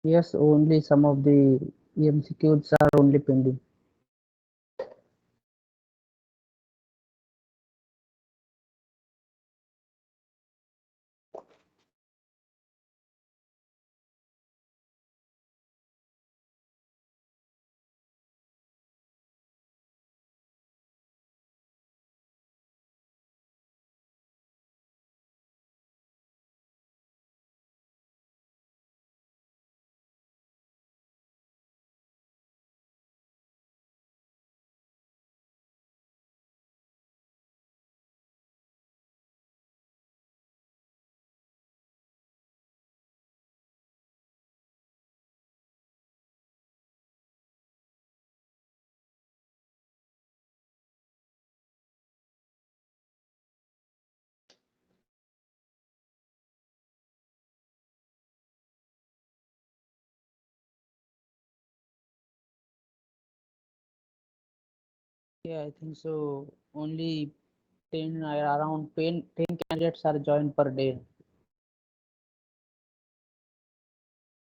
Yes, only some of the MCQs are only pending. Yeah, I think so. Only 10, around 10 candidates are joined per day,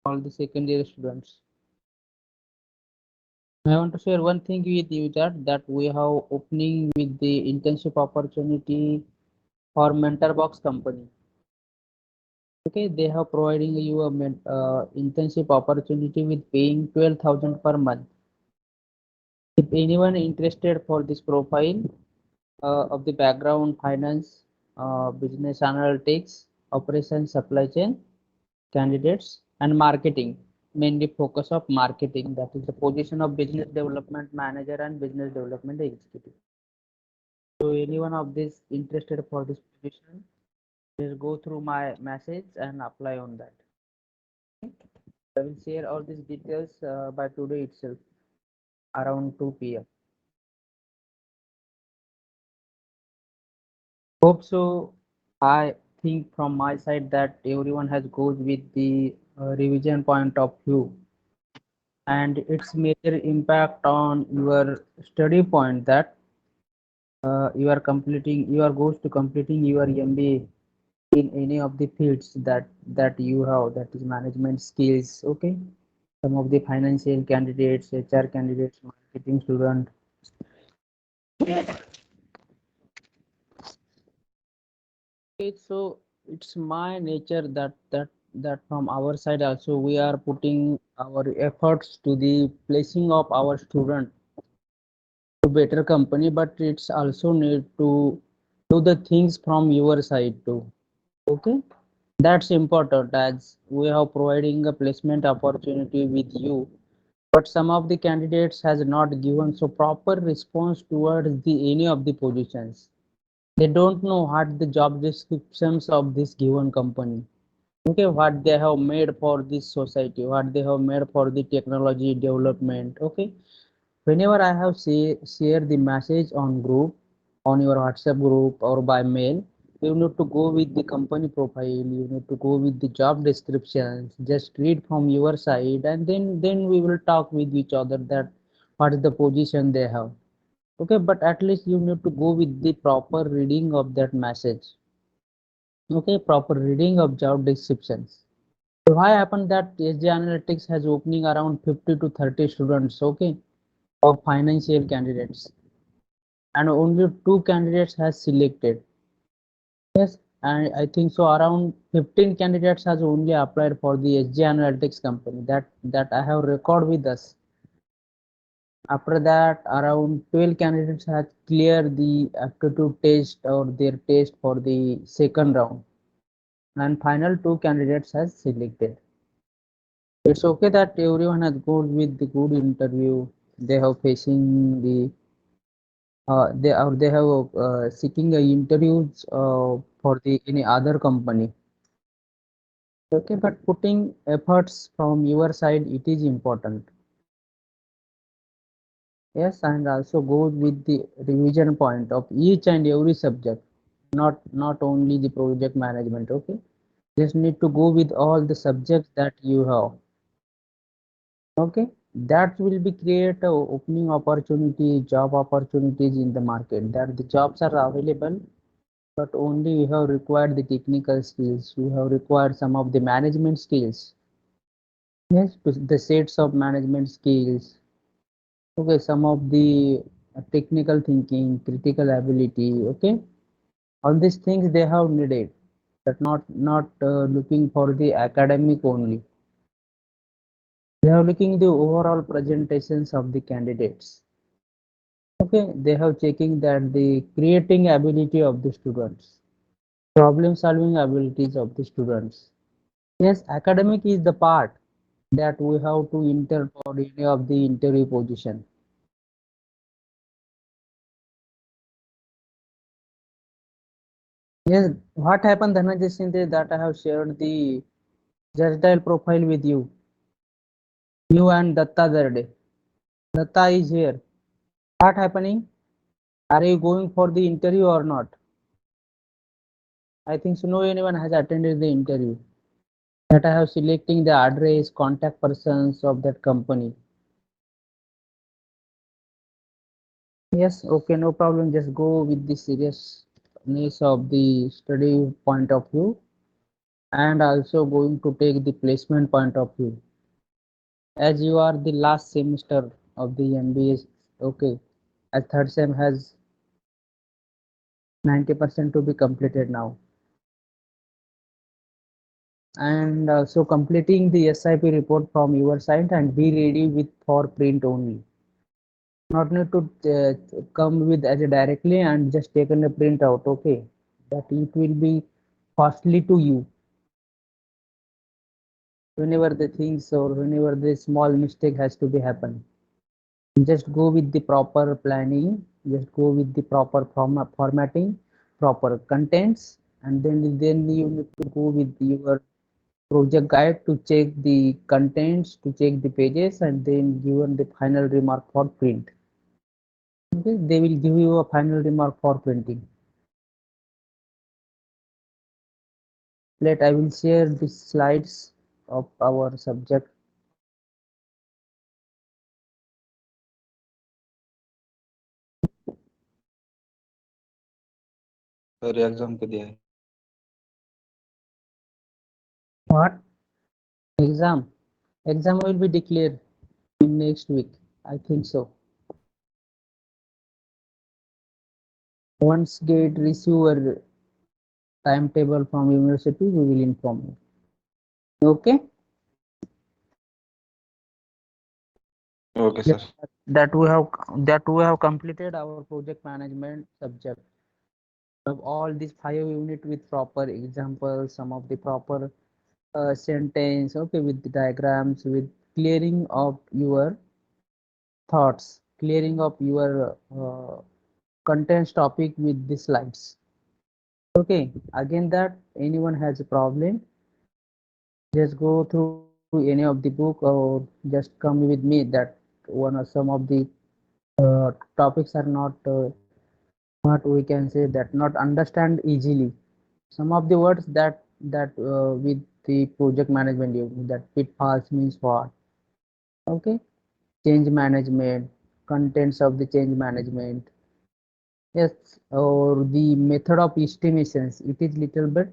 all the second year students. I want to share one thing with you that we have opening with the internship opportunity for Mentor Box company. Okay, they have providing you a internship opportunity with paying 12,000 per month. If anyone interested for this profile of the background finance, business analytics, operations, supply chain candidates, and marketing, mainly focus of marketing. That is the position of business development manager and business development executive. So anyone of this interested for this position, please go through my message and apply on that. I will share all these details by today itself around 2 p.m. Hope so. I think from my side that everyone has goes with the revision point of view and its major impact on your study point that you are goes to completing your MBA in any of the fields that you have, that is management skills. Okay, some of the financial candidates, HR candidates, marketing student. Okay, so it's my nature that from our side also we are putting our efforts to the placing of our student to better company, but it's also need to do the things from your side too. Okay, that's important as we have providing a placement opportunity with you, but some of the candidates has not given so proper response towards the any of the positions. They don't know what the job descriptions of this given company. Okay, what they have made for this society, what they have made for the technology development. Okay, whenever I have share the message on group, on your WhatsApp group or by mail, you need to go with the company profile, you need to go with the job descriptions, just read from your side, and then we will talk with each other that what is the position they have. Okay, but at least you need to go with the proper reading of that message. Okay, proper reading of job descriptions. So why happened that SJ Analytics has opening around 50 to 30 students, okay, of financial candidates, and only two candidates has selected. Yes, and I think so around 15 candidates has only applied for the SJ Analytics company that I have record with us. After that, around 12 candidates have cleared the aptitude test or their test for the second round, and final two candidates has selected. It's okay that everyone has gone with the good interview. They have facing the they have seeking interviews for the any other company. Okay, but putting efforts from your side, it is important. Yes, and also goes with the revision point of each and every subject, not only the project management. Okay, just need to go with all the subjects that you have. Okay, that will be create a opening opportunity, job opportunities in the market. That the jobs are available, but only you have required the technical skills. You have required some of the management skills. Yes, the sets of management skills. Okay, some of the technical thinking, critical ability. Okay, all these things they have needed. That not looking for the academic only. They are looking the overall presentations of the candidates. Okay, they have checking that the creating ability of the students, problem solving abilities of the students. Yes, academic is the part that we have to enter for any of the interview position. Yes, what happened, Dhananjay Shinde, that I have shared the Judgedial profile with you. You and Datta that day. Datta is here. What happening? Are you going for the interview or not? I think so no anyone has attended the interview. That I have selecting the address, contact persons of that company. Yes, okay, no problem. Just go with the seriousness of the study point of view and also going to take the placement point of view. As you are the last semester of the MBA, okay, as third sem has 90% to be completed now. And also completing the SIP report from your side and be ready with for print only. Not need to come with as a directly and just taken a print out, okay? That it will be costly to you whenever the things or whenever the small mistake has to be happen. Just go with the proper planning, just go with the proper formatting, proper contents, and then you need to go with your project guide to check the contents, to check the pages, and then given the final remark for print. Okay, they will give you a final remark for printing. Let I will share the slides of our subject. Sir exam पे दिया है What exam? Exam will be declared in next week. I think so. Once get receive a timetable from university, we will inform you. Okay. Okay Yes, sir that we have that we have completed our project management subject of all these 5 units with proper examples, some of the proper sentence, okay, with the diagrams, with clearing of your thoughts, clearing of your contents topic with the slides. Okay, again that anyone has a problem, just go through any of the book or just come with me that one or some of the topics are not what we can say that not understand easily. Some of the words that with the project management unit, that pitfalls means what? Okay, change management, contents of the change management. Yes, or the method of estimations. It is little bit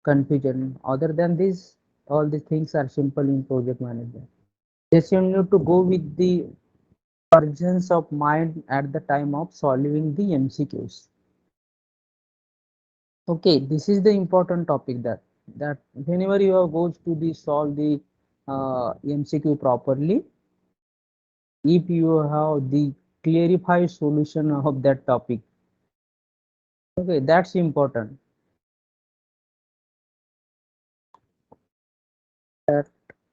confusion. Other than this, all the things are simple in project management. Just you need to go with the presence of mind at the time of solving the MCQs. Okay, this is the important topic that whenever you are goes to the solve the MCQ properly, if you have the clarified solution of that topic, okay, that's important. That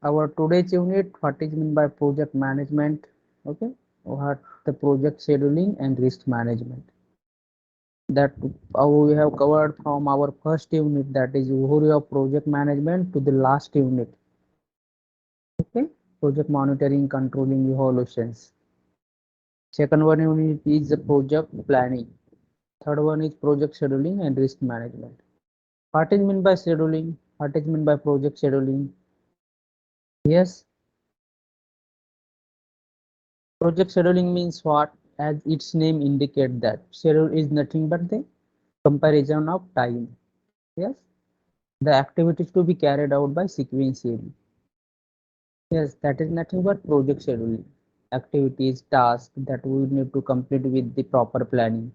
our today's unit, what is meant by project management, okay, what the project scheduling and risk management. That we have covered from our first unit, that is overview of project management, to the last unit. Okay, project monitoring, controlling, evaluations. Second one unit is the project planning. Third one is project scheduling and risk management. What is meant by scheduling? What is meant by project scheduling? Yes, project scheduling means what? As its name indicate that schedule is nothing but the comparison of time. Yes, the activities to be carried out by sequentially. Yes, that is nothing but project scheduling. Activities, tasks that we need to complete with the proper planning.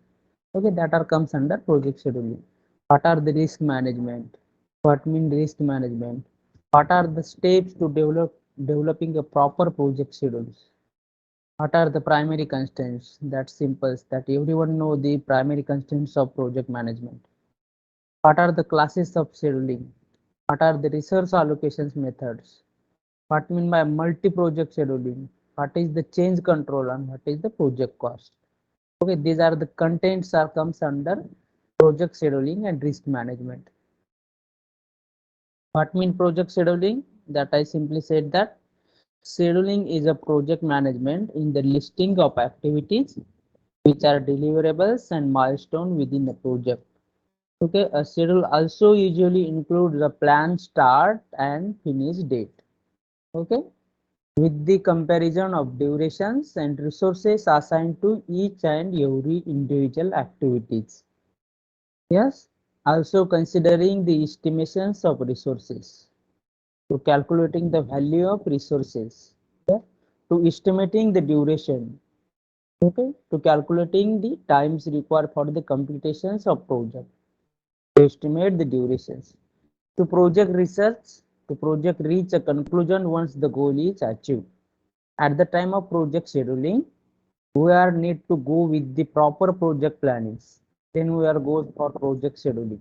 Okay, that are comes under project scheduling. What are the risk management? What mean risk management? What are the steps to developing a proper project schedules? What are the primary constraints? That's simple. That everyone know the primary constraints of project management. What are the classes of scheduling? What are the resource allocations methods? What mean by multi-project scheduling? What is the change control and what is the project cost? Okay, these are the contents are comes under project scheduling and risk management. What mean project scheduling? That I simply said that scheduling is a project management in the listing of activities which are deliverables and milestone within the project. Okay, a schedule also usually includes a plan start and finish date. Okay, with the comparison of durations and resources assigned to each and every individual activities. Yes, also considering the estimations of resources to calculating the value of resources, okay, to estimating the duration, okay, to calculating the times required for the computations of project, to estimate the durations, to project research, to project reach a conclusion once the goal is achieved. At the time of project scheduling, we are need to go with the proper project plannings. Then we are go for project scheduling.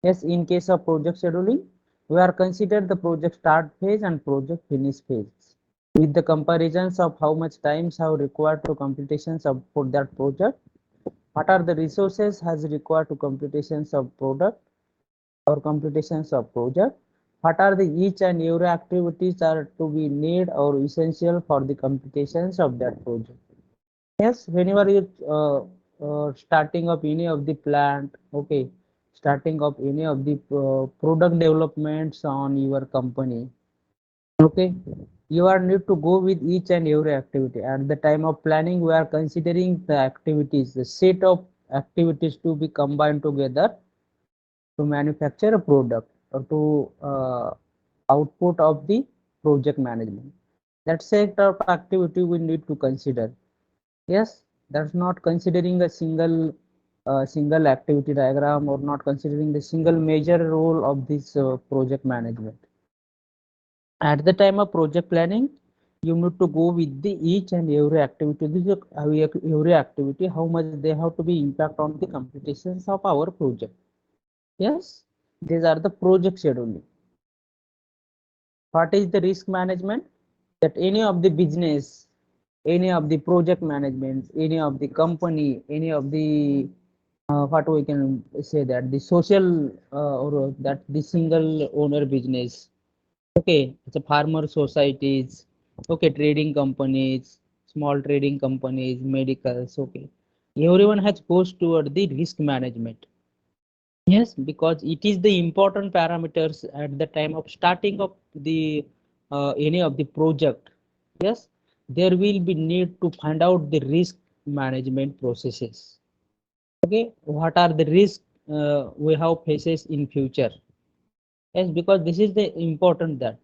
Yes, in case of project scheduling, we are consider the project start phase and project finish phase. With the comparisons of how much times have required to computations of for that project, what are the resources has required to computations of product or computations of project, what are the each and every activities are to be need or essential for the computations of that project. Yes, whenever you starting of any of the plant, okay, starting of any of the product developments on your company, okay, you are need to go with each and every activity. At the time of planning, we are considering the activities, the set of activities to be combined together to manufacture a product or to output of the project management. That set of activity we need to consider. Yes, that's not considering a single activity diagram or not considering the single major role of this project management. At the time of project planning, you need to go with the each and every activity. This is every activity, how much they have to be impact on the computations of our project. Yes, these are the project scheduling. What is the risk management? That any of the business, any of the project management, any of the company, any of the what we can say that the social or that the single owner business, okay, it's a farmer societies, okay, trading companies, small trading companies, medicals, okay, everyone has goes toward the risk management. Yes, because it is the important parameters at the time of starting of the any of the project. Yes, there will be need to find out the risk management processes. Okay, what are the risks we have faces in future? Yes, because this is the important that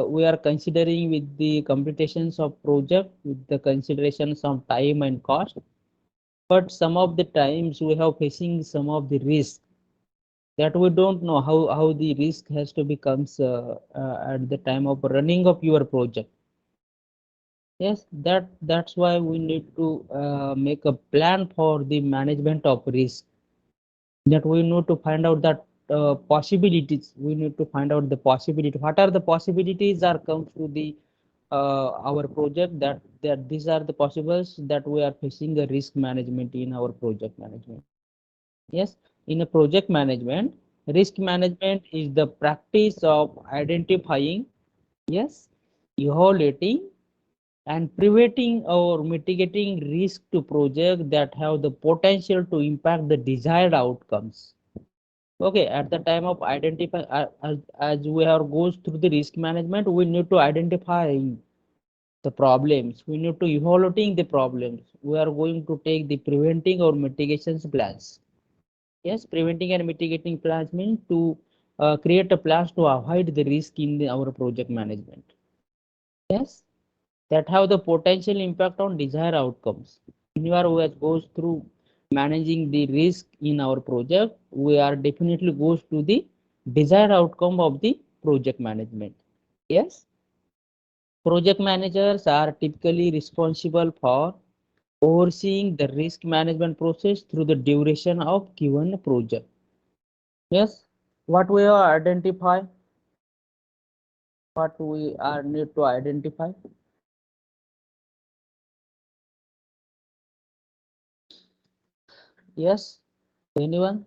we are considering with the computations of project with the considerations of time and cost. But some of the times we have facing some of the risk that we don't know how the risk has to becomes at the time of running of your project. Yes, that's why we need to make a plan for the management of risk, that we need to find out that possibilities, we need to find out the possibility, what are the possibilities are comes to the our project, that these are the possibles that we are facing the risk management in our project management. Yes, in a project management, risk management is the practice of identifying, yes, evaluating and preventing or mitigating risk to projects that have the potential to impact the desired outcomes. Okay, at the time of identify, as we have goes through the risk management, we need to identify the problems. We need to evaluating the problems. We are going to take the preventing or mitigations plans. Yes, preventing and mitigating plans mean to create a plans to avoid the risk in our project management. Yes, that have the potential impact on desired outcomes. Whenever we goes through managing the risk in our project, we are definitely goes to the desired outcome of the project management. Yes, project managers are typically responsible for overseeing the risk management process through the duration of given project. Yes, what we are identify, what we are need to identify. Yes, anyone?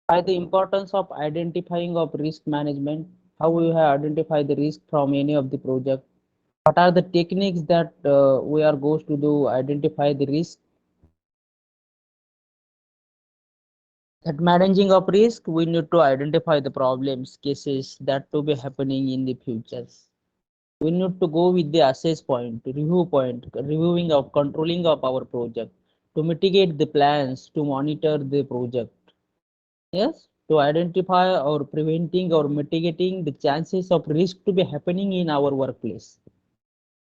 By the importance of identifying of risk management, how we have identified the risk from any of the project. What are the techniques that we are going to do identify the risk? At managing of risk, we need to identify the problems, cases that to be happening in the futures. We need to go with the assess point, review point, reviewing of controlling of our project to mitigate the plans to monitor the project. Yes, to identify or preventing or mitigating the chances of risk to be happening in our workplace.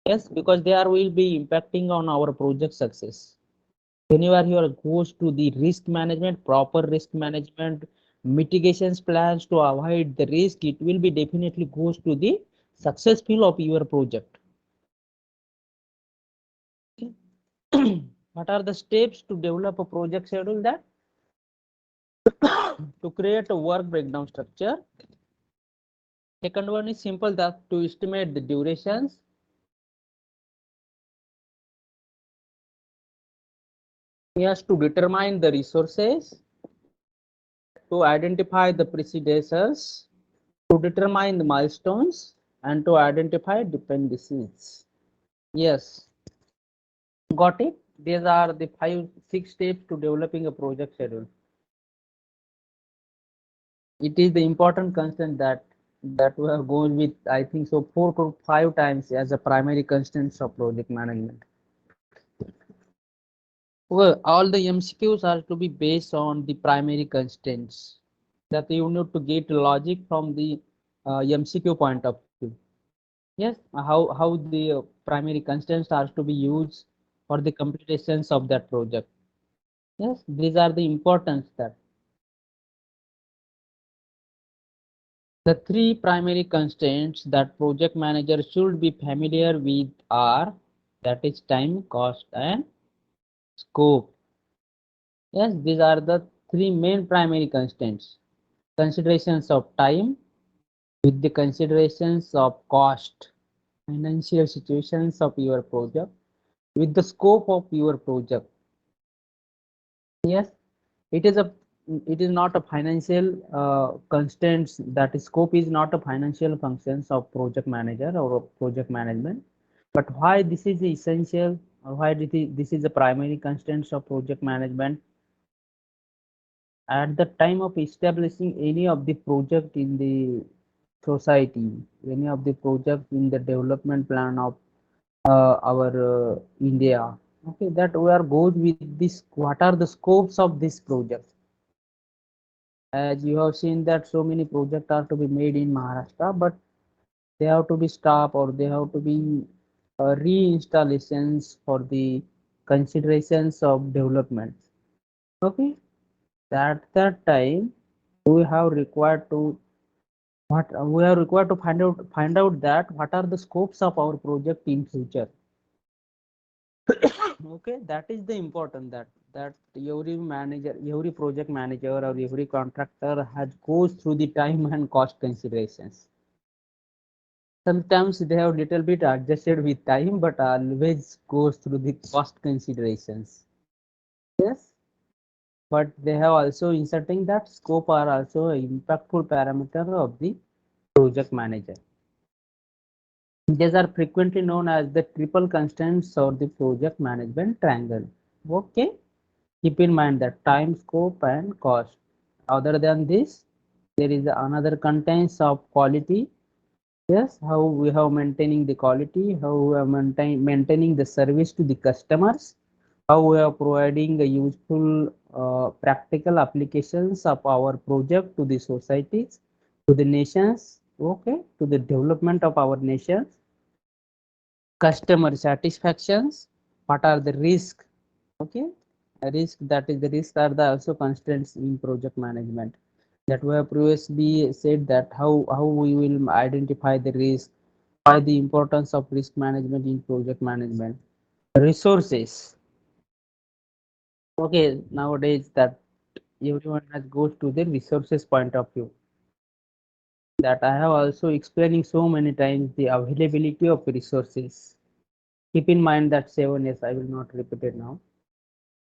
Yes, because there will be impacting on our project success. Whenever you are goes to the risk management, proper risk management, mitigations plans to avoid the risk, it will be definitely goes to the successful of your project. What are the steps to develop a project schedule? That to create a work breakdown structure. Second one is simple, that to estimate the durations. Yes, to determine the resources, to identify the predecessors, to determine the milestones, and to identify dependencies. Yes, got it. These are the 6 steps to developing a project schedule. It is the important constant that we have gone with, I think so, 4 to 5 times as a primary constants of project management. Well, all the MCQs are to be based on the primary constants, that you need to get logic from the MCQ point of view. Yes, how the primary constants are to be used for the computations of that project. Yes, these are the importance that the 3 primary constraints that project manager should be familiar with are, that is time, cost, and scope. Yes, these are the 3 main primary constraints. Considerations of time with the considerations of cost, financial situations of your project, with the scope of your project. Yes, it is a it is not a financial constraints, that is scope is not a financial functions of project manager or project management. But why this is essential, or why this is the primary constraints of project management? At the time of establishing any of the project in the society, any of the project in the development plan of our India, okay, that we are good with this, what are the scopes of this project? As you have seen that so many projects are to be made in Maharashtra, but they have to be stopped, or they have to be reinstallations for the considerations of development. Okay, that time we have required to what we are required to find out that what are the scopes of our project in future. Okay, that is the important, that every manager, every project manager, or every contractor has goes through the time and cost considerations. Sometimes they have little bit adjusted with time, but always goes through the cost considerations. Yes, but they have also inserting that scope are also an impactful parameter of the project manager. These are frequently known as the triple constraints or the project management triangle. Okay, keep in mind that time, scope, and cost. Other than this, there is another contains of quality. Yes, how we have maintaining the quality, how we are maintaining the service to the customers, how we are providing a useful practical applications of our project to the societies, to the nations, okay, to the development of our nations, customer satisfactions, what are the risks, okay, a risk, that is the risk are the also constraints in project management, that we have previously said that how we will identify the risk, why the importance of risk management in project management. Resources, okay, nowadays that everyone has goes to the resources point of view, that I have also explaining so many times the availability of resources. Keep in mind that 7 years, I will not repeat it now.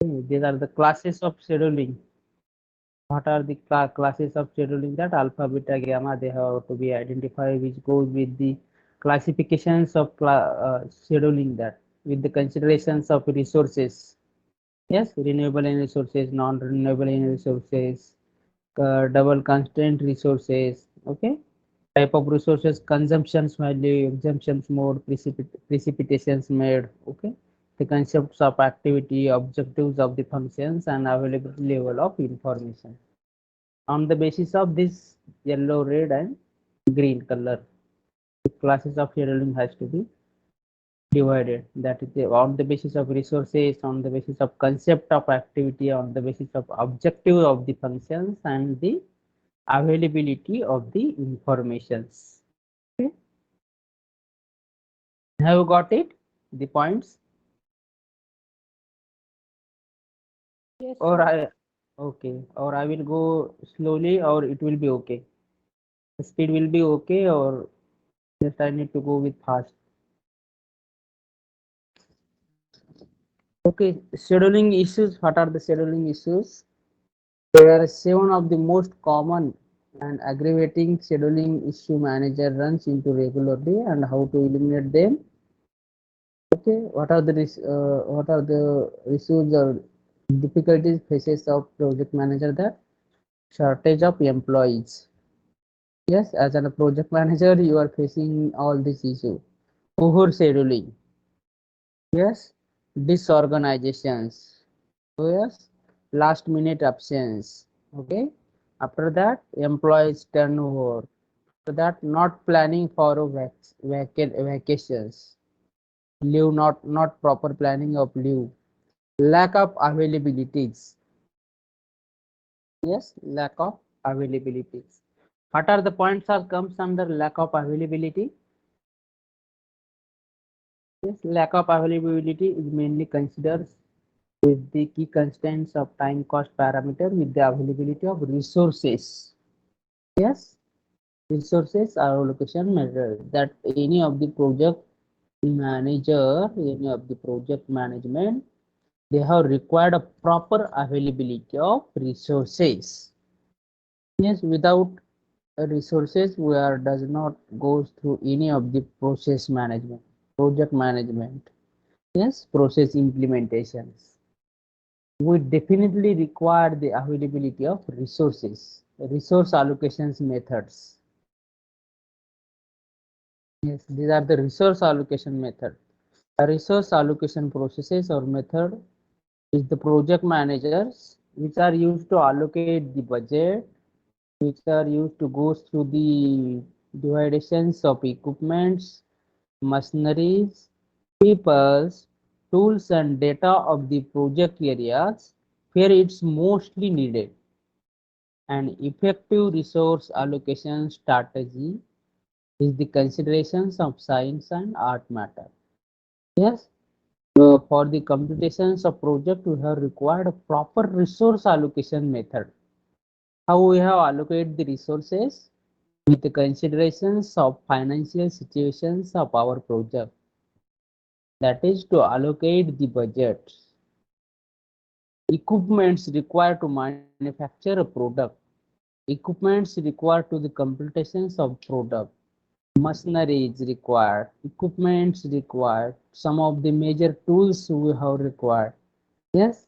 These are the classes of scheduling. What are the classes of scheduling? That alpha, beta, gamma, they have to be identified, which goes with the classifications of scheduling, that with the considerations of resources. Yes, renewable energy resources, non-renewable energy resources, double constraint resources, okay, type of resources, consumptions value, exemptions mode, precipitations made, okay, the concepts of activity, objectives of the functions, and availability level of information. On the basis of this yellow, red, and green color, the classes of scheduling has to be divided. That is on the basis of resources, on the basis of concept of activity, on the basis of objective of the functions, and the availability of the informations. Okay. Have you got it? The points? Yes, Or sir. I, okay, or I will go slowly, or it will be okay. The speed will be okay, or just I need to go with fast. Okay, scheduling issues. What are the scheduling issues? There are 7 of the most common and aggravating scheduling issue manager runs into regularly, and how to eliminate them. Okay, what are the issues or difficulties faces of project manager? That shortage of employees. Yes, as a project manager, you are facing all these issues. Poor scheduling. Yes, disorganizations. Oh, yes, last minute absence. Okay. After that, employees turnover. After that, not planning for a vacations. Leave, not proper planning of leave. Lack of availabilities. Yes, lack of availabilities. What are the points that comes under lack of availability? Yes, lack of availability is mainly considered with the key constraints of time cost parameter with the availability of resources. Yes, resources are allocation measure, that any of the project manager, any of the project management, they have required a proper availability of resources. Yes, without resources, we are does not goes through any of the process management, project management. Yes, process implementations. We definitely require the availability of resources, resource allocations methods. Yes, these are the resource allocation method. A resource allocation processes or method is the project managers which are used to allocate the budget, which are used to go through the divisions of equipments, machineries, peoples, tools, and data of the project areas where it's mostly needed. An effective resource allocation strategy is the considerations of science and art matter. Yes, for the computations of project, we have required a proper resource allocation method. How we have allocate the resources with the considerations of financial situations of our project. That is to allocate the budget. Equipments required to manufacture a product. Equipments required to the computations of product. Machinery is required. Equipments required. Some of the major tools we have required. Yes,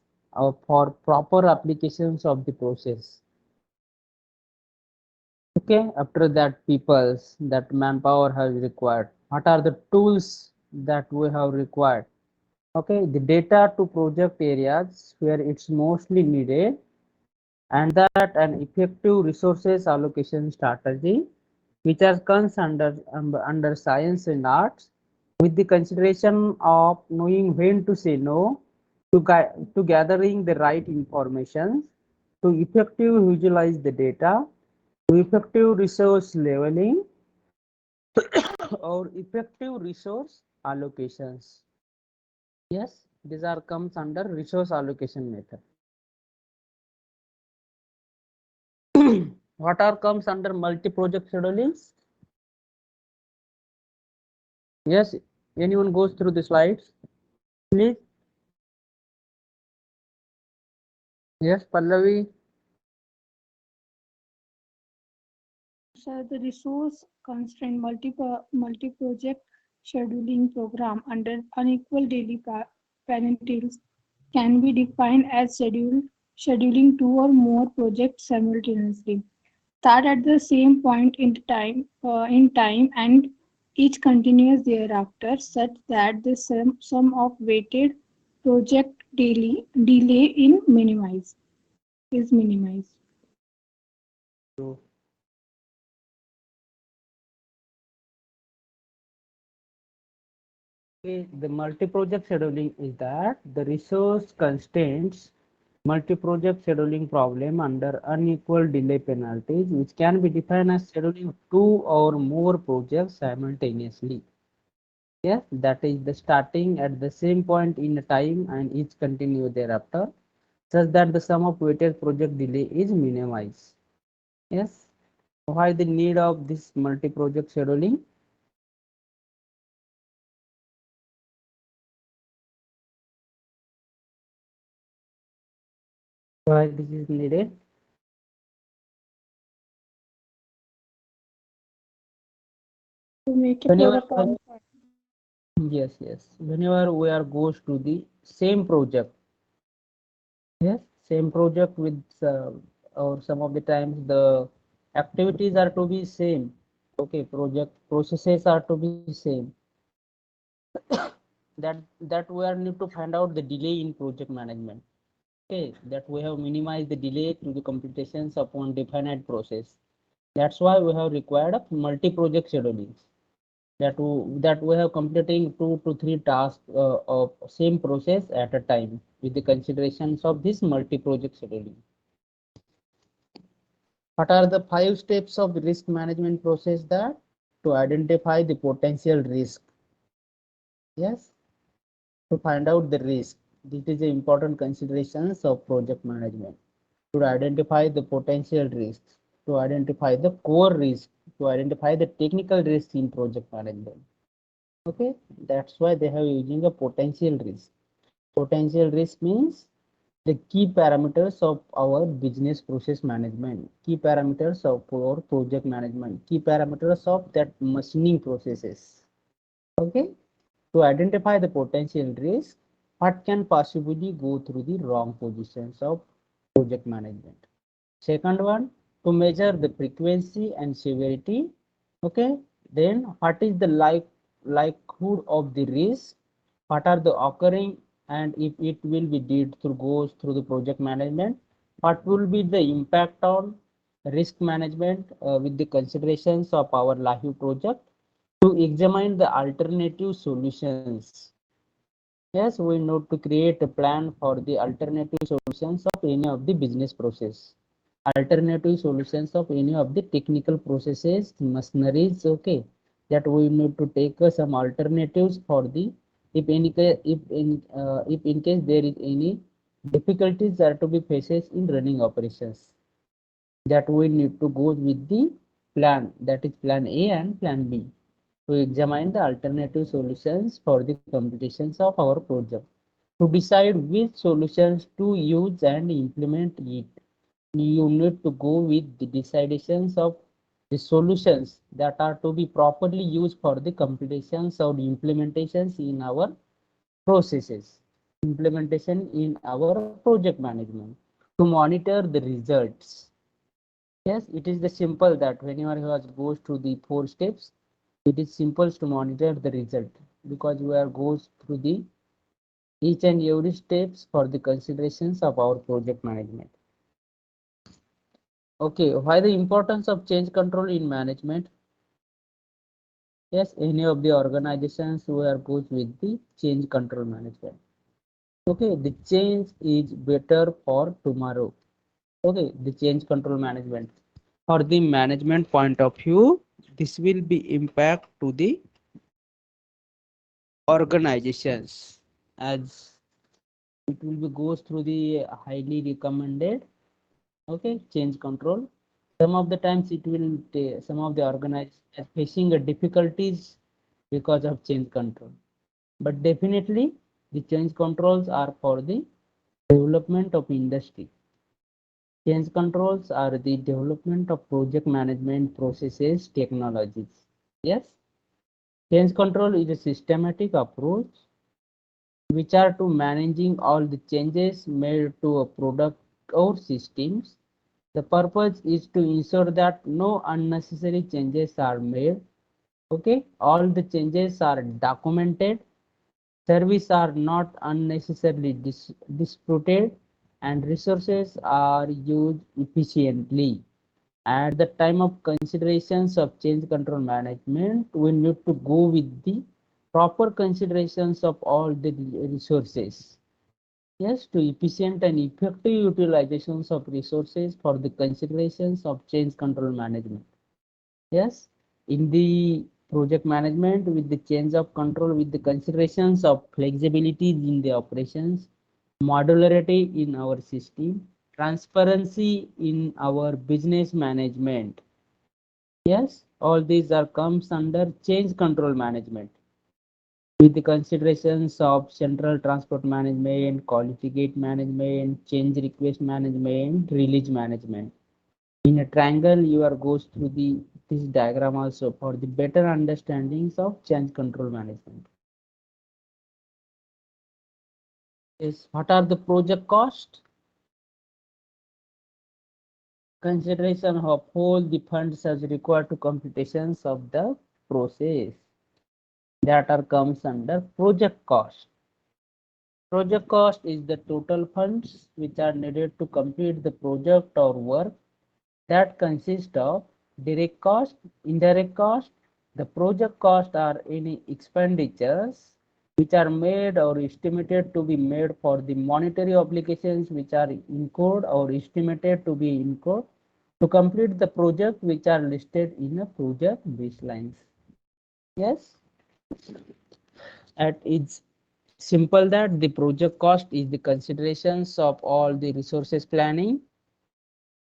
for proper applications of the process. Okay, after that, peoples, that manpower has required. What are the tools that we have required? Okay, the data to project areas where it's mostly needed, and that an effective resources allocation strategy, which are comes under science and arts, with the consideration of knowing when to say no, to gathering the right information, to effective visualize the data, to effective resource leveling, or effective resource allocations. Yes, these are comes under resource allocation method. What are comes under multi-project scheduling? Yes, anyone goes through the slides, please. Yes, Pallavi. So the resource constraint multi-project scheduling program under unequal daily parentals can be defined as scheduling two or more projects simultaneously. Start at the same point in time and each continues thereafter, such that the sum of weighted project daily delay is minimized. So, okay, the multi-project scheduling is that the resource constraints multi-project scheduling problem under unequal delay penalties, which can be defined as scheduling two or more projects simultaneously. Yes, that is the starting at the same point in time and each continue thereafter, such that the sum of weighted project delay is minimized. Yes, why the need of this multi-project scheduling? Why this is needed? To make a Whenever, product on yes, whenever we are goes to the same project, yes, same project with or some of the times the activities are to be same. Okay, project processes are to be same. That we are need to find out the delay in project management. Okay, that we have minimized the delay to the computations upon definite process. That's why we have required a multi-project scheduling. That we have completing 2 to 3 tasks of same process at a time with the considerations of this multi-project scheduling. What are the 5 steps of the risk management process? That to identify the potential risk. Yes, to find out the risk. This is the important considerations of project management. To identify the potential risks, to identify the core risk, to identify the technical risks in project management. Okay, that's why they have using a potential risk. Potential risk means the key parameters of our business process management, key parameters of our project management, key parameters of that machining processes. Okay, to identify the potential risk, what can possibly go through the wrong positions of project management. Second one, to measure the frequency and severity. Okay, then what is the likelihood of the risk? What are the occurring, and if it will be did through goes through the project management, what will be the impact on risk management with the considerations of our live project, to examine the alternative solutions. Yes, we need to create a plan for the alternative solutions of any of the business process, alternative solutions of any of the technical processes, machineries. Okay, that we need to take some alternatives for the, if in case there is any difficulties that are to be faces in running operations, that we need to go with the plan, that is plan A and plan B, to examine the alternative solutions for the completions of our project, to decide which solutions to use and implement it. You need to go with the decisions of the solutions that are to be properly used for the completions or implementations in our processes, implementation in our project management, to monitor the results. Yes, it is the simple that whenever you goes to the 4 steps, it is simple to monitor the result, because we are goes through the each and every steps for the considerations of our project management. Okay, why the importance of change control in management? Yes, any of the organizations who are goes with the change control management. Okay, the change is better for tomorrow. Okay, the change control management. For the management point of view, this will be impact to the organizations as it will be goes through the highly recommended. Okay, change control. Some of the times it will some of the organizations are facing a difficulties because of change control. But definitely the change controls are for the development of industry. Change controls are the development of project management processes, technologies. Yes, change control is a systematic approach which are to managing all the changes made to a product or systems. The purpose is to ensure that no unnecessary changes are made. Okay, all the changes are documented, service are not unnecessarily disputed, and resources are used efficiently. At the time of considerations of change control management, we need to go with the proper considerations of all the resources. Yes, to efficient and effective utilizations of resources for the considerations of change control management. Yes, in the project management with the change of control with the considerations of flexibility in the operations, modularity in our system, transparency in our business management. Yes, all these are comes under change control management with the considerations of central transport management, quality gate management, change request management, release management. In a triangle, you are goes through the this diagram also for the better understandings of change control management. Yes, what are the project cost? Consideration of all the funds as required to computations of the process that are comes under project cost. Project cost is the total funds which are needed to complete the project or work that consist of direct cost, indirect cost. The project cost are any expenditures which are made or estimated to be made for the monetary obligations which are incurred or estimated to be incurred to complete the project which are listed in a project baselines. Yes, at its simple that the project cost is the considerations of all the resources planning,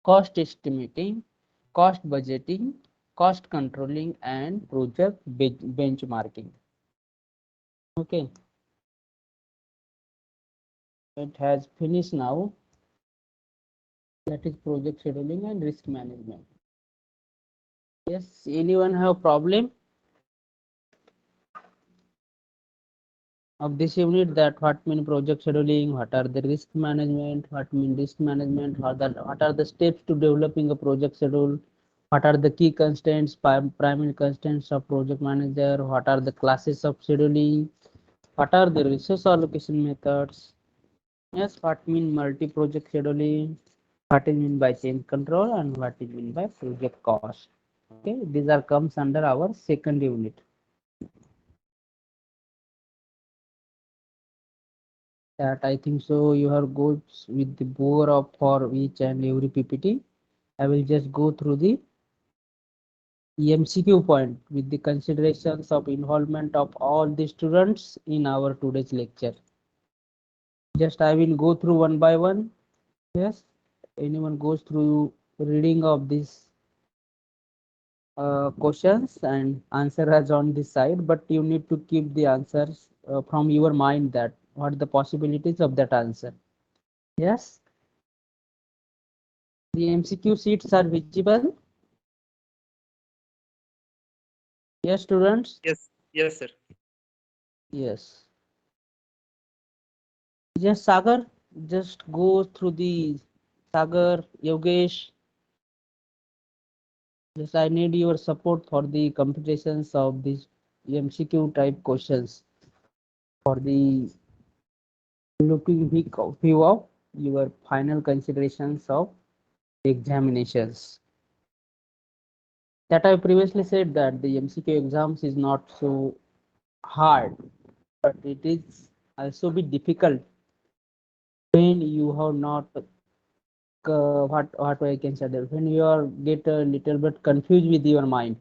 cost estimating, cost budgeting, cost controlling, and project benchmarking. Okay, it has finished now. That is project scheduling and risk management. Yes, anyone have problem of this unit that what mean project scheduling, what are the risk management, what mean risk management, what are the steps to developing a project schedule, what are the key constraints, primary constraints of project manager, what are the classes of scheduling, what are the resource allocation methods. Yes, what mean multi-project scheduling, what is mean by change control, and what is mean by project cost. Okay, these are comes under our second unit. That I think so you have goes with the bore of for each and every PPT. I will just go through the MCQ point with the considerations of involvement of all the students in our today's lecture. Just I will go through one by one. Yes, anyone goes through reading of this questions and answer as on this side, but you need to keep the answers from your mind that what the possibilities of that answer. Yes, the MCQ sheets are visible. Yes, students. Yes, sir. Yes. Yes, Sagar, just go through the Sagar, Yogesh. Yes, I need your support for the computations of these MCQ type questions for the looking view of your final considerations of examinations. That I previously said that the MCQ exams is not so hard, but it is also be difficult when you have not what I can say that when you are get a little bit confused with your mind.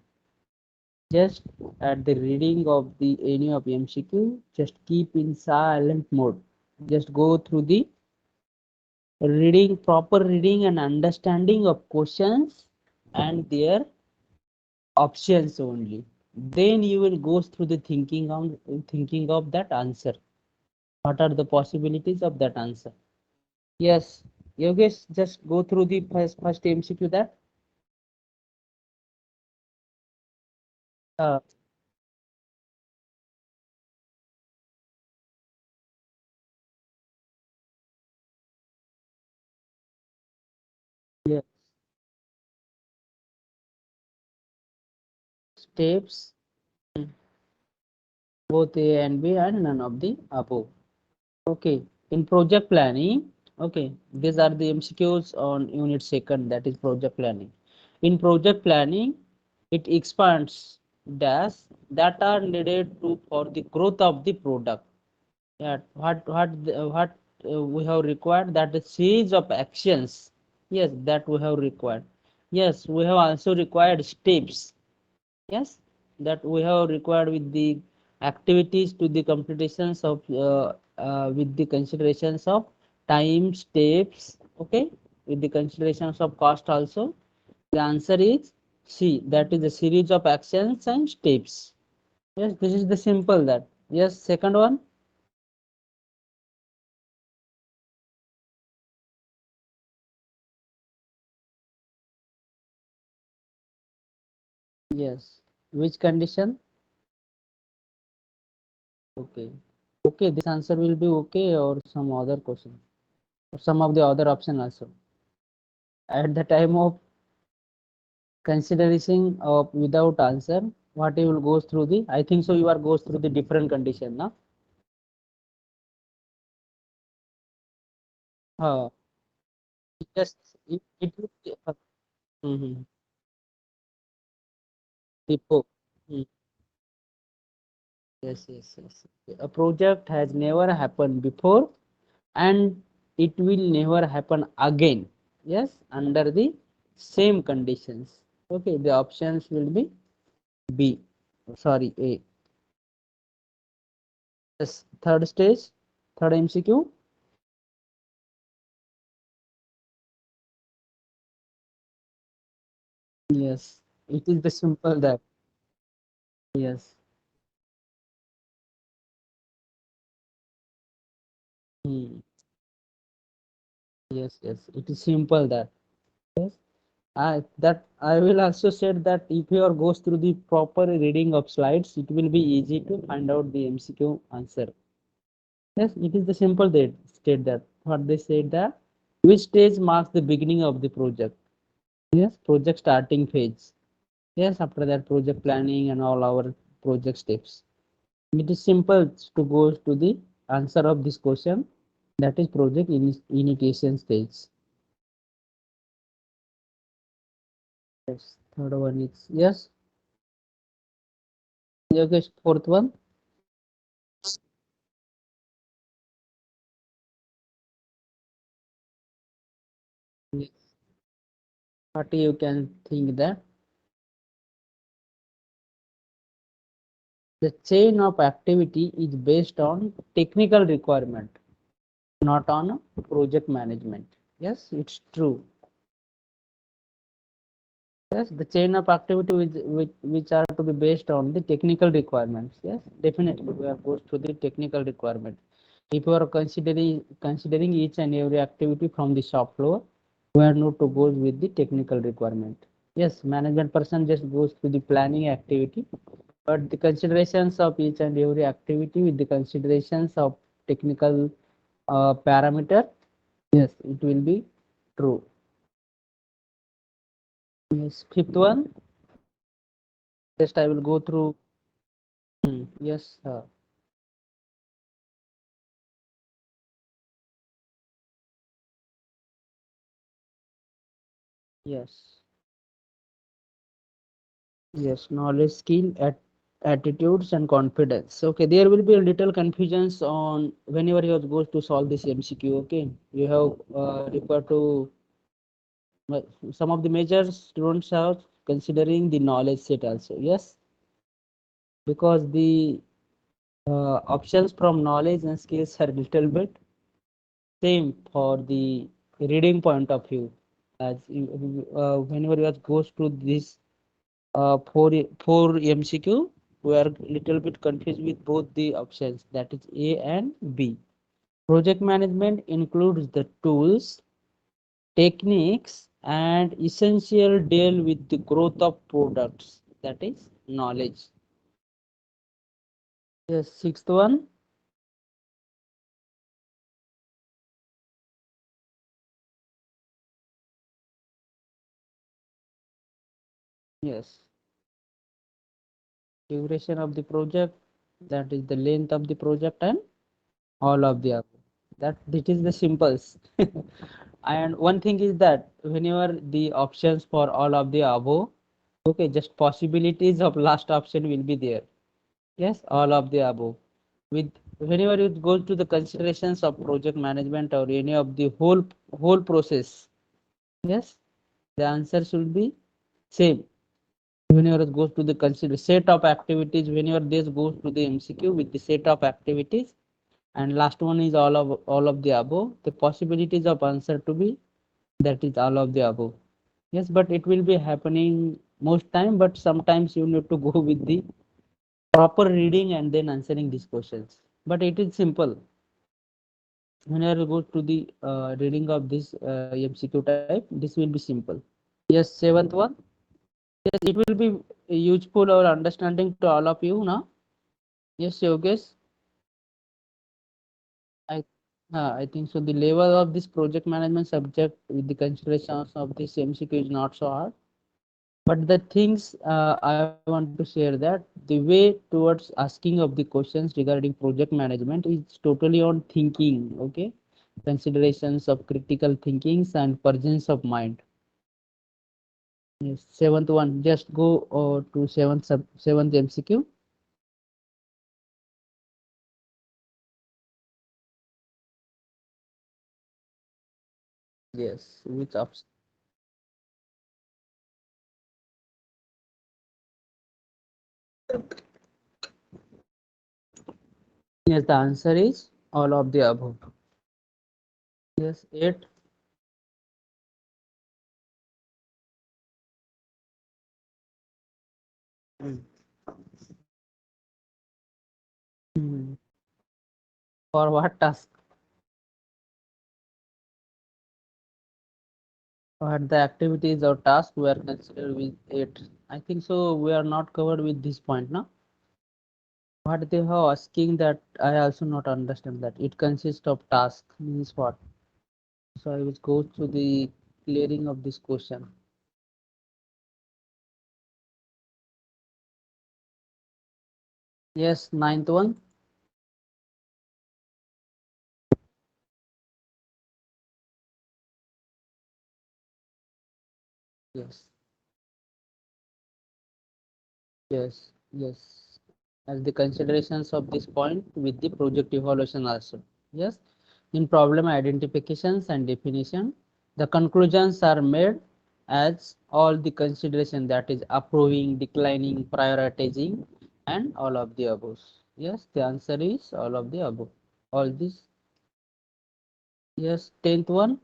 Just at the reading of the any of MCQ, just keep in silent mode. Just go through the reading, proper reading and understanding of questions and their options only. Then you will go through the thinking of that answer. What are the possibilities of that answer? Yes, Yogesh, just go through the first MCQ that. Uh, yeah, steps, both A and B and none of the above. Okay, in project planning, okay, these are the MCQs on unit second, that is project planning. In project planning, it expands dash that are needed to for the growth of the product. Yeah, what we have required, that the series of actions. Yes, that we have required. Yes, we have also required steps. Yes, that we have required with the activities to the computations of with the considerations of time steps. Okay, with the considerations of cost also. The answer is C, that is the series of actions and steps. Yes, this is the simple that. Yes, second one. Yes, which condition? Okay, okay, this answer will be okay or some other question or some of the other option also. At the time of consideration of without answer, what you will go through the, I think so you are goes through the different condition now. uh, just it will be, mhm, before. Mm, yes. A project has never happened before and it will never happen again. Yes, under the same conditions. Okay, the options will be B, sorry, A. Yes, third stage, third MCQ. Yes, it is the simple that. Yes. Hmm. Yes. It is simple that. Yes. I will also said that if you are goes through the proper reading of slides, it will be easy to find out the MCQ answer. Yes, it is the simple that state that what they said that which stage marks the beginning of the project. Yes, project starting phase. Yes, after that project planning and all our project steps. It is simple to go to the answer of this question. That is project initiation stage. Yes, third one is yes. Okay, fourth one. Yes. What you can think that the chain of activity is based on technical requirement, not on project management. Yes, it's true. Yes, the chain of activity which are to be based on the technical requirements. Yes, definitely we are goes to the technical requirement. If you are considering each and every activity from the shop floor, we are not to go with the technical requirement. Yes, management person just goes to the planning activity, but the considerations of each and every activity with the considerations of technical parameter, yes, it will be true. Yes, fifth one, just I will go through. Yes, Yes. Yes, knowledge, skill, attitudes, and confidence. Okay, there will be a little confusions on whenever you go to solve this MCQ. Okay, you have referred to some of the measures students are considering the knowledge set also. Yes, because the options from knowledge and skills are little bit same for the reading point of view. As whenever you goes to this four MCQ, we are little bit confused with both the options, that is A and B. Project management includes the tools, techniques, and essential deal with the growth of products, that is knowledge. Yes, sixth one. Yes, duration of the project, that is the length of the project, and all of the above. That it is the simples. And one thing is that whenever the options for all of the above, okay, just possibilities of last option will be there. Yes, all of the above. With whenever it goes to the considerations of project management or any of the whole process, yes, the answer should be same. Whenever it goes to the consider set of activities, whenever this goes to the MCQ with the set of activities, and last one is all of the above, the possibilities of answer to be that is all of the above. Yes, but it will be happening most time, but sometimes you need to go with the proper reading and then answering these questions. But it is simple. Whenever you go to the reading of this MCQ type, this will be simple. Yes, seventh one. Yes, it will be useful or understanding to all of you now. Yes, Yogesh. I I think so. The level of this project management subject with the considerations of this MCQ is not so hard. But the things I want to share that the way towards asking of the questions regarding project management is totally on thinking. Okay, considerations of critical thinkings and presence of mind. Yes, seventh one. Just go to seventh MCQ. Yes, which ups. Yes, the answer is all of the above. Yes, eight. Mm. Hmm. For what task? What the activities or tasks were considered with it? I think so. We are not covered with this point now. What they are asking that I also not understand that it consists of task means what? So I will go to the clearing of this question. Yes, ninth one. Yes, yes. As the considerations of this point with the project evaluation also. Yes, in problem identifications and definition, the conclusions are made as all the consideration, that is approving, declining, prioritizing, and all of the above. Yes, the answer is all of the above. All this. Yes, tenth one.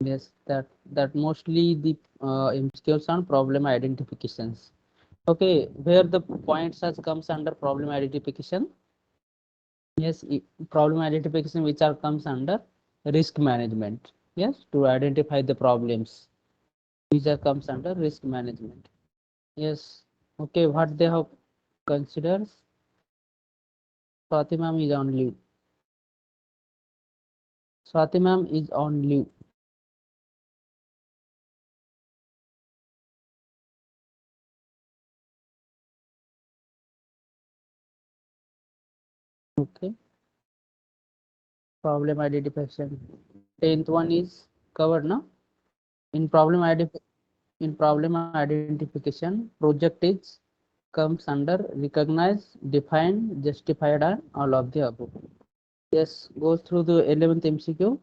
Yes, that mostly the MCQs on problem identifications. Okay, where the points has comes under problem identification. Yes, problem identification which are comes under risk management. Yes, to identify the problems which are comes under risk management. Yes. Okay, what they have considered. Swati ma'am is on leave. Swati ma'am is on leave. Okay. Problem identification. 10th one is covered now. In problem identification, project is comes under recognize, define, justified, and all of the above. Yes, goes through the 11th MCQ.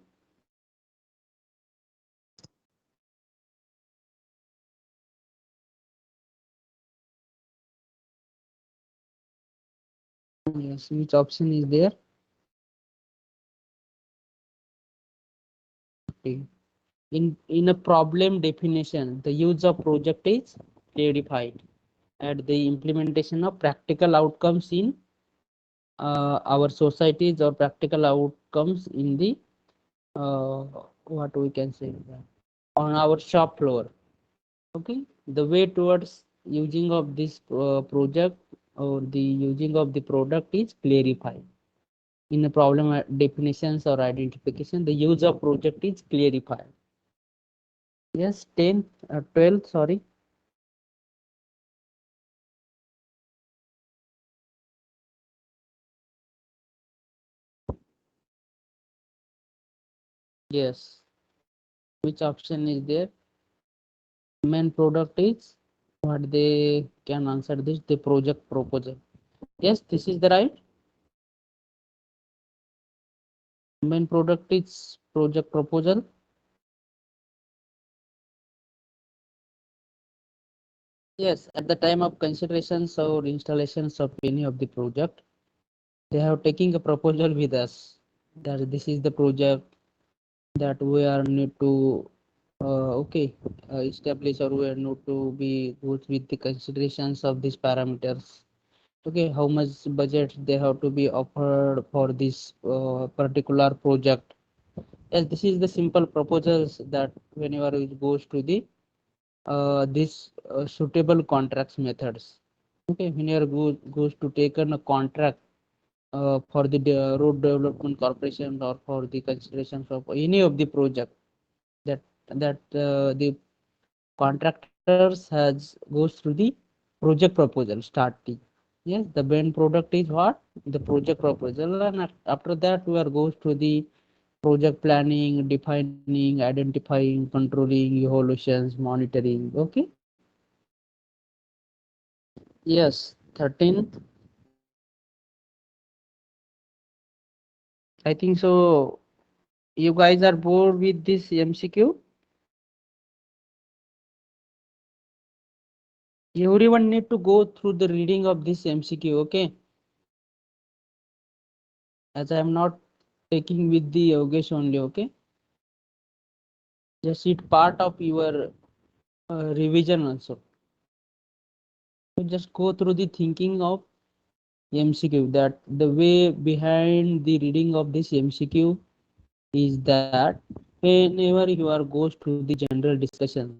Yes, which option is there? Okay. In a problem definition, the use of project is clarified at the implementation of practical outcomes in our societies or practical outcomes in the what we can say on our shop floor. Okay, the way towards using of this project or the using of the product is clarified. In the problem definitions or identification, the use of project is clarified. Yes, 10th, 12th, sorry. Yes. Which option is there? Main product is what they can answer this, the project proposal. Yes, this is the right. Main product is project proposal. Yes, at the time of considerations or installations of any of the project, they have taken a proposal with us that this is the project that we are need to establish, or we are need to be good with the considerations of these parameters. Okay, how much budget they have to be offered for this particular project. Yes, this is the simple proposals that whenever it goes to the this suitable contracts methods. Okay, whenever goes to take on a contract for the road development corporation or for the considerations of any of the project that the contractors has goes through the project proposal starting. Yes, the main product is what? The project proposal, and after that we are goes to the project planning, defining, identifying, controlling, evaluations, monitoring. Okay. Yes, 13th. I think so. You guys are bored with this MCQ. Everyone need to go through the reading of this MCQ. Okay. As I am not taking with the Yogesh only. Okay. Just it part of your revision also. So just go through the thinking of MCQ, that the way behind the reading of this MCQ is that whenever you are goes to the general discussions,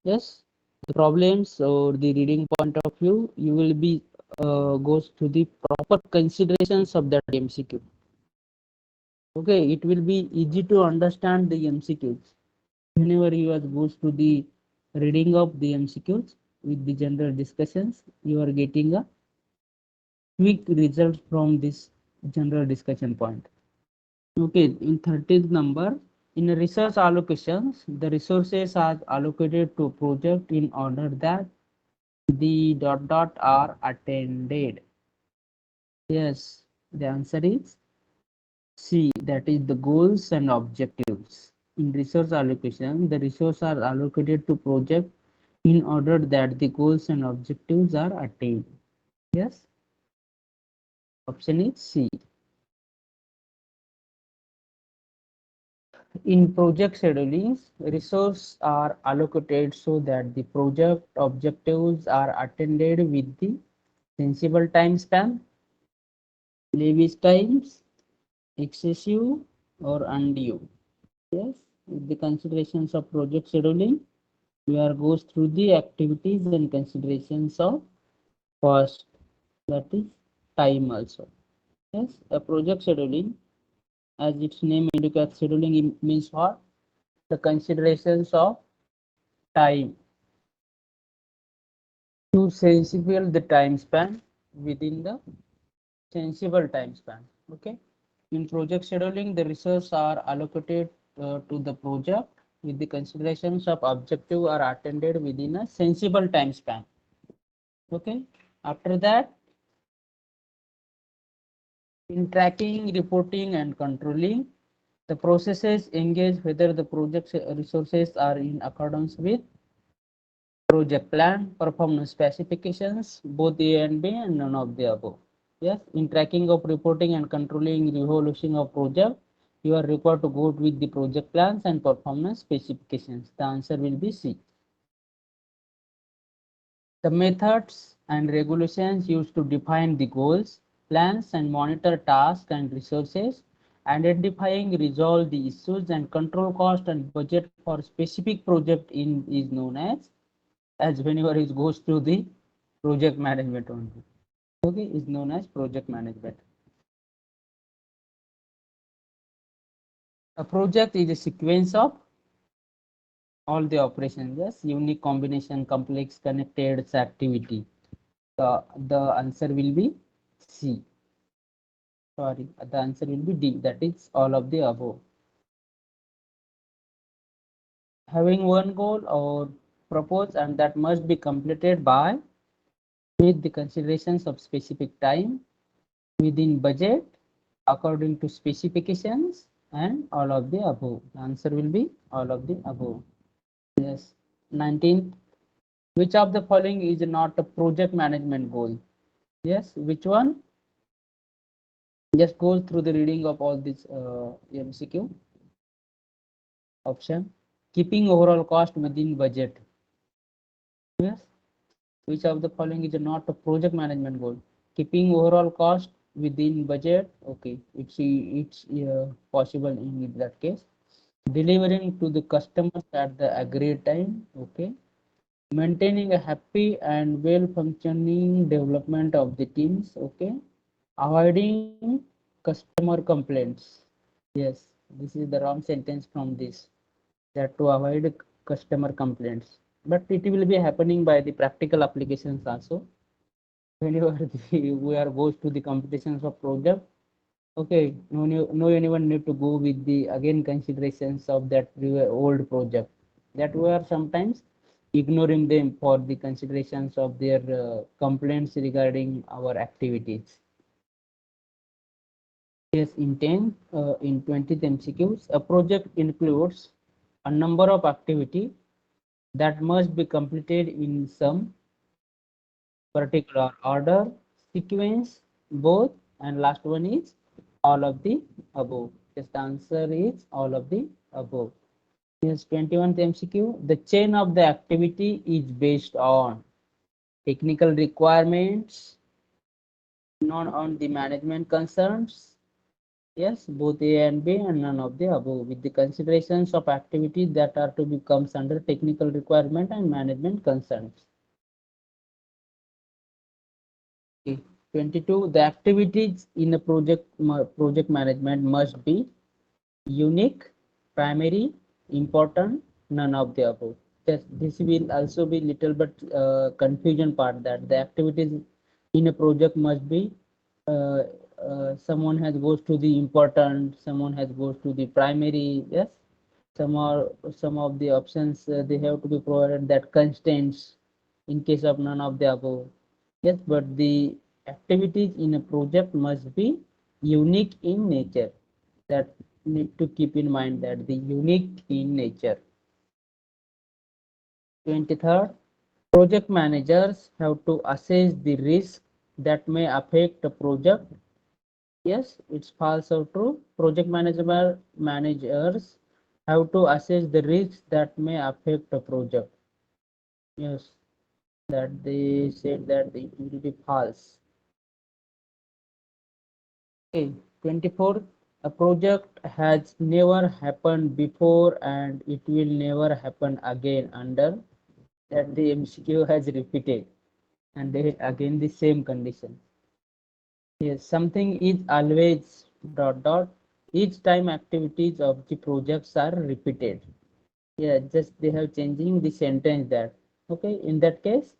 yes, the problems or the reading point of view, you will be goes to the proper considerations of that MCQ. Okay, it will be easy to understand the MCQs whenever you are goes to the reading of the MCQs with the general discussions. You are getting a quick result from this general discussion point. Okay, in 13th number, in resource allocations, the resources are allocated to project in order that the are attended. Yes, the answer is C, that is the goals and objectives. In resource allocation, the resources are allocated to project in order that the goals and objectives are attained. Yes, option is C. In project scheduling, resources are allocated so that the project objectives are attended with the sensible time span, leverage times, excessive or undue. Yes, with the considerations of project scheduling, we are goes through the activities and considerations of cost, that is time also. Yes, a project scheduling, as its name indicates, scheduling means what? The considerations of time to sensible the time span within the sensible time span. Okay. In project scheduling, the resources are allocated to the project with the considerations of objective are attended within a sensible time span. Okay. After that, in tracking, reporting, and controlling, the processes engage whether the project resources are in accordance with project plan, performance specifications, both A and B, and none of the above. Yes, in tracking of reporting and controlling evolution of project, you are required to go with the project plans and performance specifications. The answer will be C. The methods and regulations used to define the goals, plans, and monitor tasks and resources, identifying, resolve the issues, and control cost and budget for specific project in is known as whenever it goes to the project management only. Okay, is known as project management. A project is a sequence of all the operations. Yes, unique combination, complex connected activity. The answer will be C. Sorry, the answer will be D. That is all of the above. Having one goal or propose and that must be completed by with the considerations of specific time within budget according to specifications and all of the above. The answer will be all of the above. Yes. 19th. Which of the following is not a project management goal? Yes. Which one? Just go through the reading of all this MCQ. Option. Keeping overall cost within budget. Yes. Which of the following is not a project management goal? Keeping overall cost within budget. Okay. It's possible in that case. Delivering to the customers at the agreed time. Okay. Maintaining a happy and well functioning development of the teams. Okay. Avoiding customer complaints. Yes, this is the wrong sentence from this, that to avoid customer complaints, but it will be happening by the practical applications also. Whenever we are goes to the competitions of project, okay, no anyone need to go with the again considerations of that old project, that we are sometimes ignoring them for the considerations of their complaints regarding our activities. Yes, in 10, in 20th MCQs, a project includes a number of activity that must be completed in some particular order, sequence, both, and last one is all of the above. Yes, the answer is all of the above. Yes, 21st MCQ, the chain of the activity is based on technical requirements, not on the management concerns. Yes, both A and B and none of the above with the considerations of activities that are to be comes under technical requirement and management concerns. Okay. 22. The activities in a project management must be unique, primary, important, none of the above. Yes, this will also be little bit confusion part, that the activities in a project must be uh, someone has goes to the important, someone has goes to the primary. Yes, some of the options they have to be provided that constraints in case of none of the above. Yes, but the activities in a project must be unique in nature. That need to keep in mind, that the unique in nature. 23rd, project managers have to assess the risk that may affect the project. Yes, it's false or true. Project managers have to assess the risks that may affect the project. Yes, that they said that it will be false. Okay, 24th, a project has never happened before and it will never happen again under that the MCQ has repeated, and they again the same condition. Yes, something is always dot dot each time activities of the projects are repeated. Yeah, just they have changing the sentence that. Okay, in that case,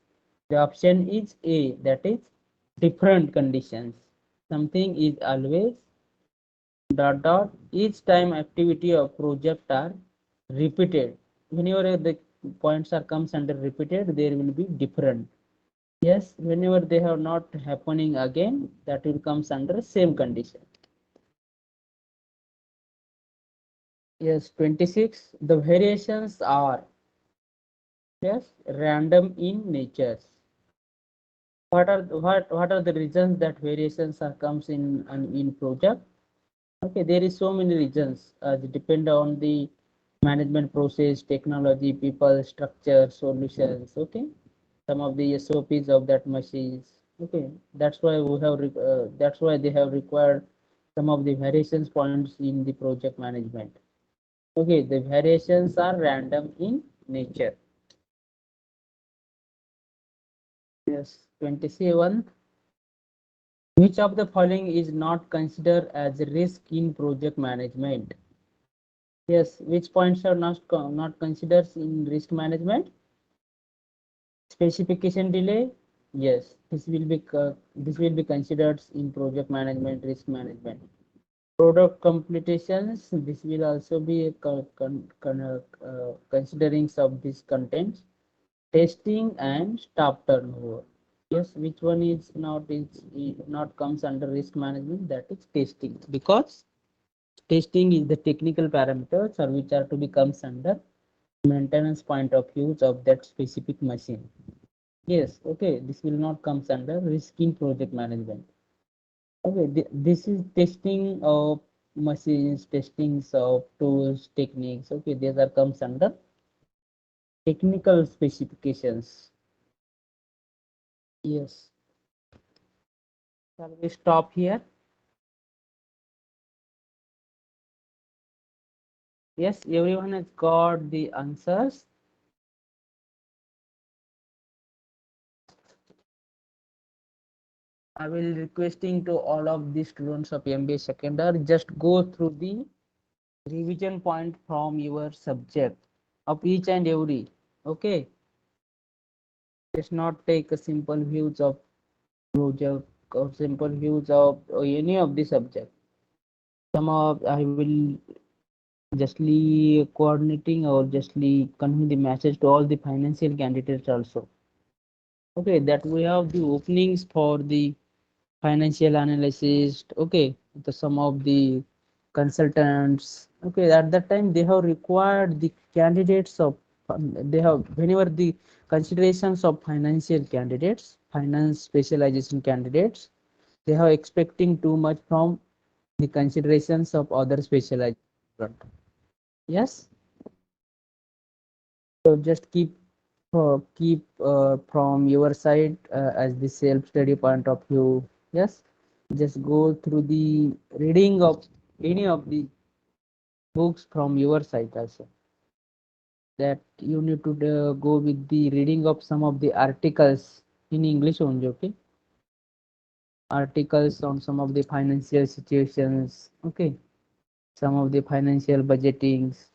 the option is A, that is different conditions. something is always dot dot each time activity of project are repeated. Whenever the points are comes under repeated, there will be different. Yes, whenever they have not happening again, that will comes under same condition. Yes, 26, the variations are, yes, random in nature. What are the reasons that variations are comes in project? Okay, there is so many reasons. They depend on the management process, technology, people, structure, solutions. Okay, some of the SOPs of that machines. Okay, that's why we have. That's why they have required some of the variations points in the project management. Okay, the variations are random in nature. Yes, 27. Which of the following is not considered as a risk in project management? Yes, which points are not considered in risk management? Specification delay. Yes, this will be considered in project management, risk management. Product completions. This will also be considering of these contents. Testing and staff turnover. Yes, which one is not comes under risk management? That is testing, because testing is the technical parameters or which are to be comes under maintenance point of views of that specific machine. Yes, okay, this will not comes under risk in project management. Okay, this is testing of machines, testings of tools, techniques. Okay, these are comes under technical specifications. Yes, shall we stop here? Yes, everyone has got the answers. I will requesting to all of the students of MBA second year, just go through the revision point from your subject of each and every. Okay, just not take a simple views of project or simple views of any of the subject. Some of I will justly coordinating or justly convey the message to all the financial candidates also. Okay, that we have the openings for the financial analysis. Okay, the some of the consultants. Okay, at that time they have required the candidates of, they have, whenever the considerations of financial candidates, finance specialization candidates, they have expecting too much from the considerations of other specialized. Yes, so just keep from your side as the self study point of view. Yes, just go through the reading of any of the books from your side also, that you need to go with the reading of some of the articles in English only. Okay, articles on some of the financial situations. Okay, some of the financial budgetings.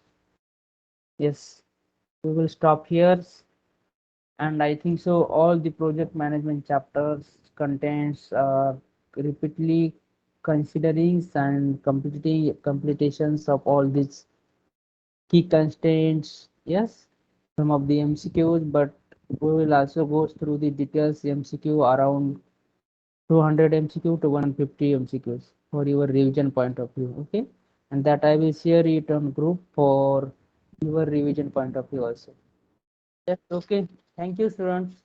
Yes, we will stop here. And I think so all the project management chapters contents repeatedly considering and completions of all these key constraints. Yes, some of the MCQs, but we will also go through the details MCQ around 200 MCQ to 150 MCQs for your revision point of view. Okay, and that I will share it on group for your revision point of view also. Yes, okay. Thank you, students.